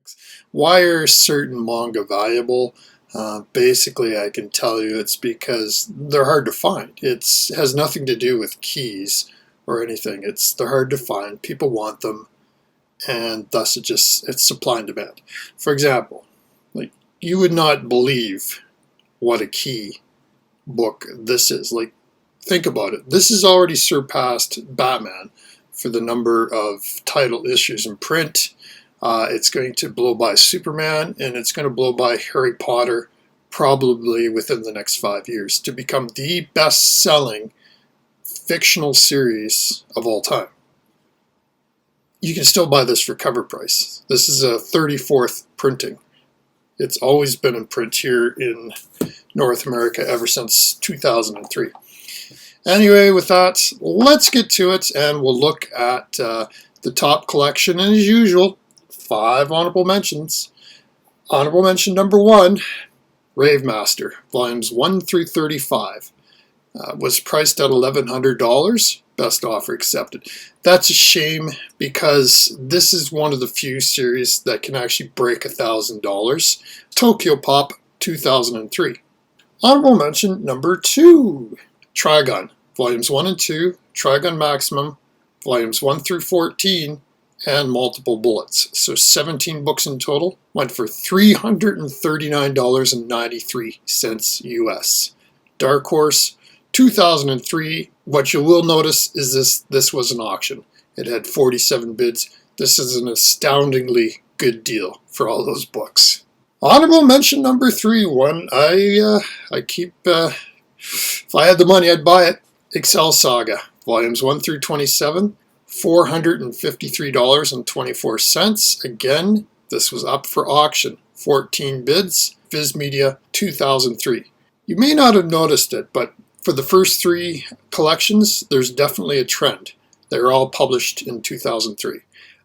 books. Why are certain manga valuable? Basically, I can tell you it's because they're hard to find. It has nothing to do with keys or anything. They're hard to find. People want them, and thus it's supply and demand. For example, like you would not believe what a key book this is. Like, think about it. This has already surpassed Batman for the number of title issues in print. It's going to blow by Superman, and it's going to blow by Harry Potter probably within the next 5 years to become the best-selling fictional series of all time. You can still buy this for cover price. This is a 34th printing. It's always been in print here in North America ever since 2003. Anyway, with that, let's get to it, and we'll look at the top collection. And as usual, 5 honorable mentions. Honorable mention number 1, Rave Master, volumes 1 through 35. Was priced at $1,100. Best offer accepted. That's a shame because this is one of the few series that can actually break $1,000. Tokyo Pop 2003. Honorable mention number 2, Trigun, volumes 1 and 2, Trigun Maximum, volumes 1 through 14, and multiple bullets. So 17 books in total, went for $339.93 US. Dark Horse 2003. What you will notice is this was an auction. It had 47 bids. This is an astoundingly good deal for all those books. Honorable mention number 3, one I keep, if I had the money I'd buy it. Excel Saga, volumes 1 through 27, $453.24. Again, this was up for auction. 14 bids, Viz Media 2003. You may not have noticed it, but for the first 3 collections, there's definitely a trend. They're all published in 2003.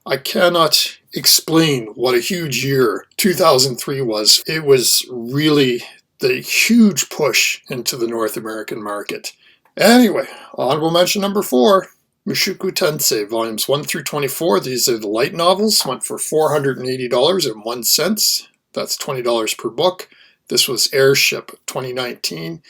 I cannot explain what a huge year 2003 was. It was really the huge push into the North American market. Anyway, honorable mention number 4, Mushoku Tensei, volumes 1 through 24. These are the light novels, went for $480.01. That's $20 per book. This was Airship 2019.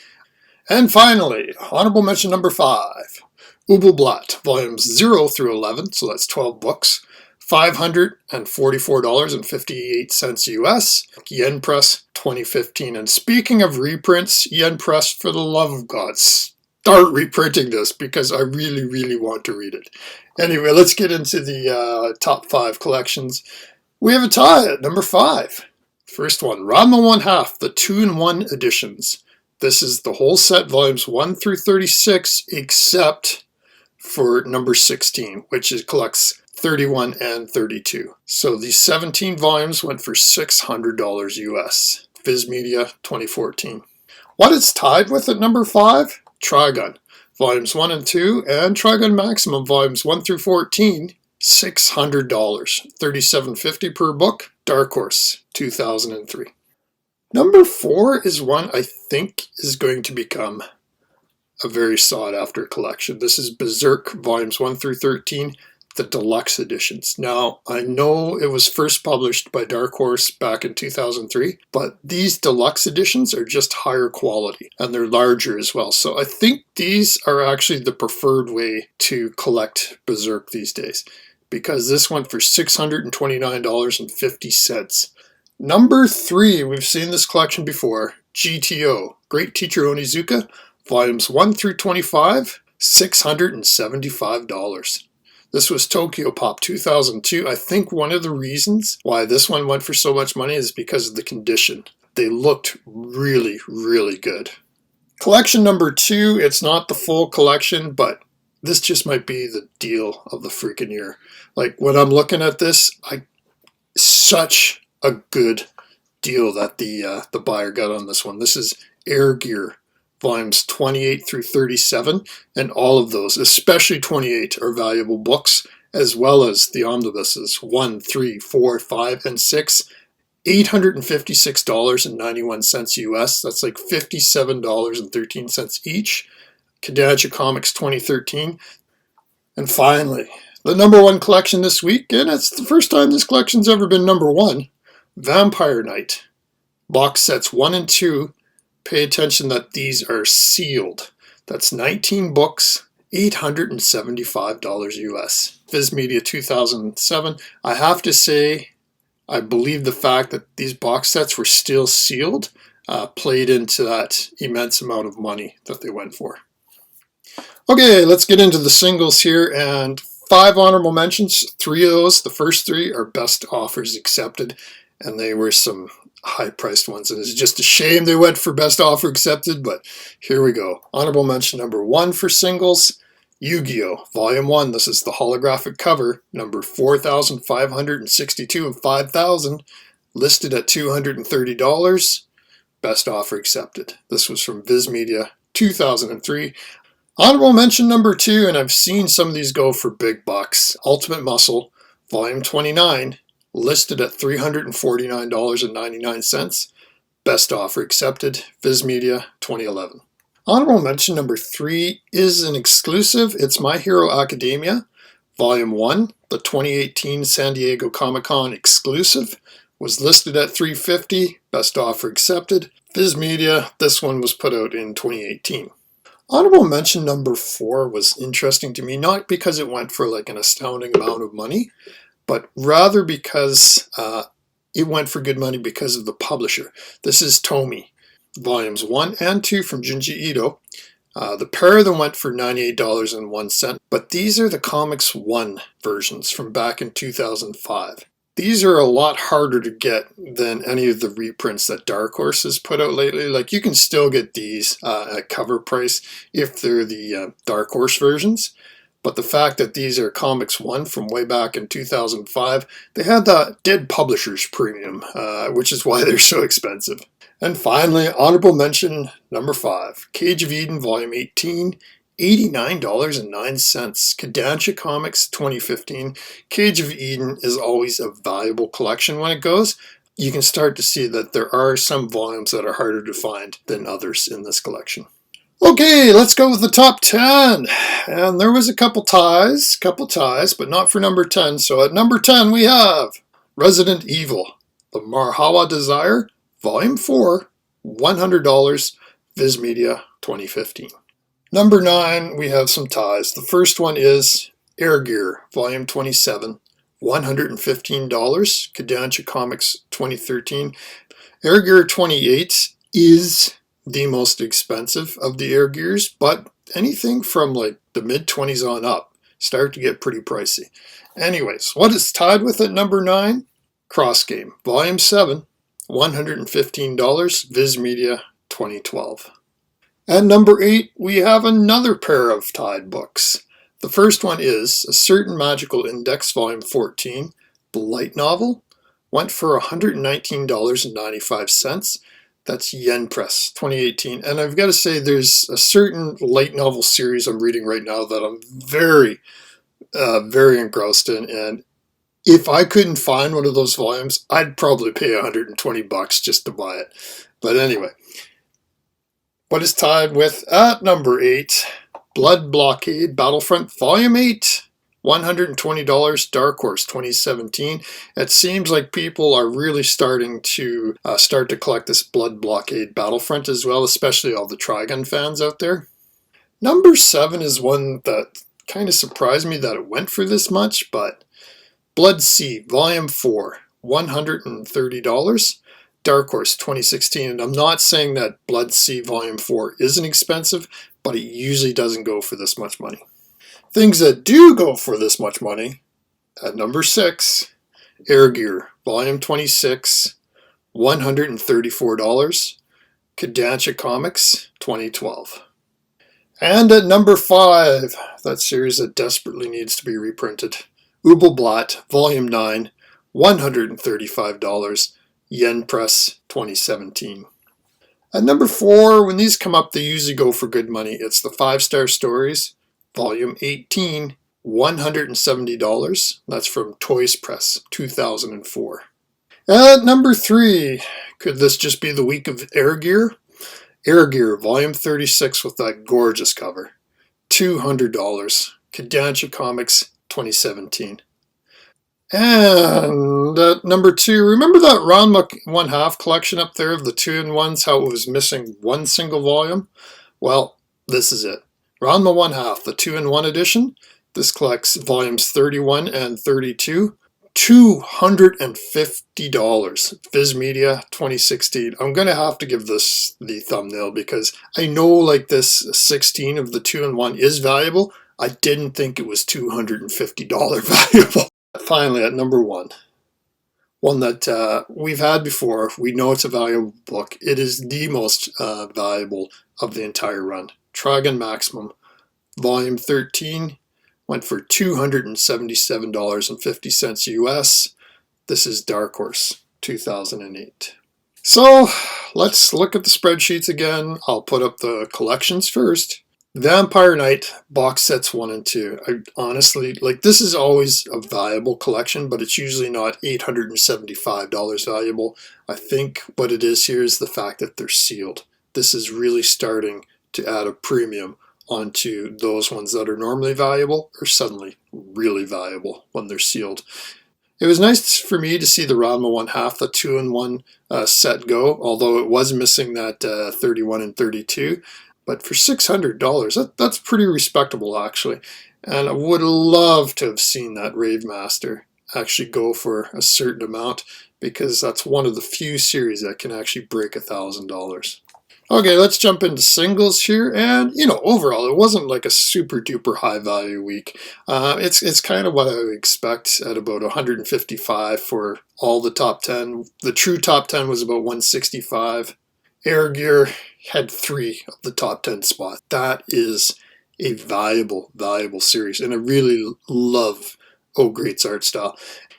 And finally, honorable mention number 5, Ubelblatt, volumes 0 through 11, so that's 12 books, $544.58 US, Yen Press 2015. And speaking of reprints, Yen Press, for the love of God, start reprinting this because I really, really want to read it. Anyway, let's get into the top 5 collections. We have a tie at number 5. First one, Ranma 1/2, the 2-in-1 editions. This is the whole set, volumes 1 through 36, except for number 16, which collects 31 and 32. So these 17 volumes went for $600 US. Viz Media 2014. What it's tied with at number 5? Trigun, volumes 1 and 2, and Trigun Maximum, volumes 1 through 14, $600, $37.50 per book. Dark Horse 2003. Number 4 is one I think is going to become a very sought-after collection. This is Berserk, volumes 1 through 13, the deluxe editions. Now, I know it was first published by Dark Horse back in 2003, but these deluxe editions are just higher quality, and they're larger as well. So I think these are actually the preferred way to collect Berserk these days, because this went for $629.50. Number 3, we've seen this collection before, GTO, Great Teacher Onizuka, volumes 1 through 25, $675. This was Tokyo Pop 2002. I think one of the reasons why this one went for so much money is because of the condition. They looked really, really good. Collection number 2, it's not the full collection, but this just might be the deal of the freaking year. Like, when I'm looking at this, such a good deal that the buyer got on this one. This is Air Gear, volumes 28 through 37, and all of those, especially 28, are valuable books, as well as the omnibuses 1, 3, 4, 5, and 6. $856.91 US. That's like $57.13 each. Kodansha Comics 2013. And finally, the number 1 collection this week, and it's the first time this collection's ever been number 1. Vampire Knight, box sets 1 and 2. Pay attention that these are sealed. That's 19 books, $875 US. Viz Media 2007. I have to say, I believe the fact that these box sets were still sealed played into that immense amount of money that they went for. Okay, let's get into the singles here, and 5 honorable mentions. 3 of those, the first 3, are best offers accepted, and they were some high-priced ones, and it's just a shame they went for best offer accepted, but here we go. Honorable mention number 1 for singles, Yu-Gi-Oh! Volume 1. This is the holographic cover, number 4,562 and 5,000, listed at $230. Best offer accepted. This was from Viz Media 2003. Honorable mention number 2, and I've seen some of these go for big bucks. Ultimate Muscle, Volume 29, listed at $349.99. Best offer accepted. Viz Media 2011. Honorable mention number 3 is an exclusive. It's My Hero Academia, Volume 1, the 2018 San Diego Comic-Con exclusive, was listed at $350. Best offer accepted. Viz Media, this one was put out in 2018. Honorable mention number 4 was interesting to me, not because it went for like an astounding amount of money, but rather because it went for good money because of the publisher. This is Tomy, volumes 1 and 2 from Junji Ito. The pair of them went for $98.01, but these are the Comics 1 versions from back in 2005. These are a lot harder to get than any of the reprints that Dark Horse has put out lately. Like, you can still get these at cover price if they're the Dark Horse versions. But the fact that these are Comics 1 from way back in 2005, they had that dead publisher's premium, which is why they're so expensive. And finally, honorable mention number 5, Cage of Eden Volume 18, $89.09. Kodansha Comics 2015. Cage of Eden is always a valuable collection when it goes. You can start to see that there are some volumes that are harder to find than others in this collection. Okay, let's go with the top 10. And there was a couple ties, but not for number 10. So at number 10 we have Resident Evil, The Marhawa Desire, Volume 4, $100, Viz Media 2015. Number 9, we have some ties. The first one is Air Gear, Volume 27, $115, Kodansha Comics 2013. Air Gear 28 is the most expensive of the Air Gears, but anything from like the mid-20s on up start to get pretty pricey. Anyways, what is tied with at number 9? Cross Game, Volume 7, $115, Viz Media 2012. At number 8, we have another pair of tied books. The first one is A Certain Magical Index, Volume 14, the light novel, went for $119.95. That's Yen Press, 2018. And I've got to say, there's a certain light novel series I'm reading right now that I'm very, very engrossed in. And if I couldn't find one of those volumes, I'd probably pay $120 just to buy it. But anyway, what is tied with at number 8? Blood Blockade Battlefront Volume 8, $120, Dark Horse 2017. It seems like people are really starting to collect this Blood Blockade Battlefront as well, especially all the Trigun fans out there. Number 7 is one that kind of surprised me that it went for this much, but Blood Sea Volume 4, $130, Dark Horse 2016. And I'm not saying that Blood Sea Volume 4 isn't expensive, but it usually doesn't go for this much money. Things that do go for this much money, at number 6, Air Gear, Volume 26, $134, Kodansha Comics, 2012. And at number 5, that series that desperately needs to be reprinted, Ubelblatt, Volume 9, $135, Yen Press, 2017. At number 4, when these come up, they usually go for good money. It's the 5-Star Stories, Volume 18, $170. That's from Toys Press, 2004. At number 3, could this just be the week of Air Gear? Air Gear, Volume 36 with that gorgeous cover, $200. Kodansha Comics, 2017. And number 2, remember that Ranma 1/2 collection up there of the 2-in-1s, how it was missing one single volume? Well, this is it. Ranma 1/2, the 2-in-1 edition. This collects volumes 31 and 32. $250. Viz Media 2016. I'm going to have to give this the thumbnail because I know like this 16 of the 2-in-1 is valuable. I didn't think it was $250 valuable. Finally, at number 1. One that we've had before. We know it's a valuable book. It is the most valuable of the entire run. Trigun Maximum, Volume 13, went for $277.50 US. This is Dark Horse, 2008. So let's look at the spreadsheets again. I'll put up the collections first. Vampire Knight box sets 1 and 2. I honestly, like, this is always a valuable collection, but it's usually not $875 valuable. I think what it is here is the fact that they're sealed. This is really starting to add a premium onto those ones that are normally valuable or suddenly really valuable when they're sealed. It was nice for me to see the Ranma 1/2, the 2-in-1 set go, although it was missing that 31 and 32. But for $600, that's pretty respectable actually. And I would love to have seen that Rave Master actually go for a certain amount because that's one of the few series that can actually break $1,000. Okay, let's jump into singles here, and overall it wasn't like a super duper high value week. It's kind of what I would expect at about 155 for all the top 10. The true top 10 was about 165. Air Gear had 3 of the top 10 spots. That is a valuable series, and I really love Oh Great's art style.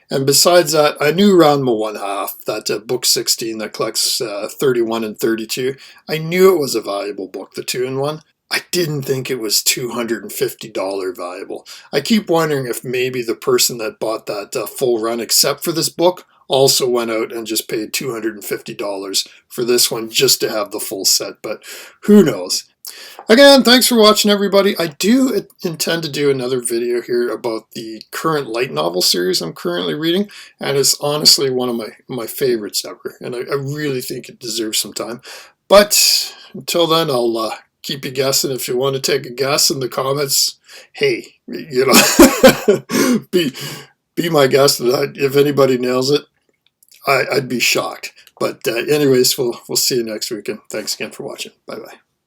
And besides that, I knew Ranma 1/2, that book 16 that collects 31 and 32. I knew it was a valuable book, the 2-in-1. I didn't think it was $250 valuable. I keep wondering if maybe the person that bought that full run except for this book also went out and just paid $250 for this one just to have the full set, but who knows. Again, thanks for watching, everybody. I do intend to do another video here about the current light novel series I'm currently reading, and it's honestly one of my favorites ever, and I really think it deserves some time. But until then, I'll keep you guessing. If you want to take a guess in the comments, hey, be my guest. If anybody nails it, I'd be shocked. But anyways, we'll see you next week, and thanks again for watching. Bye-bye.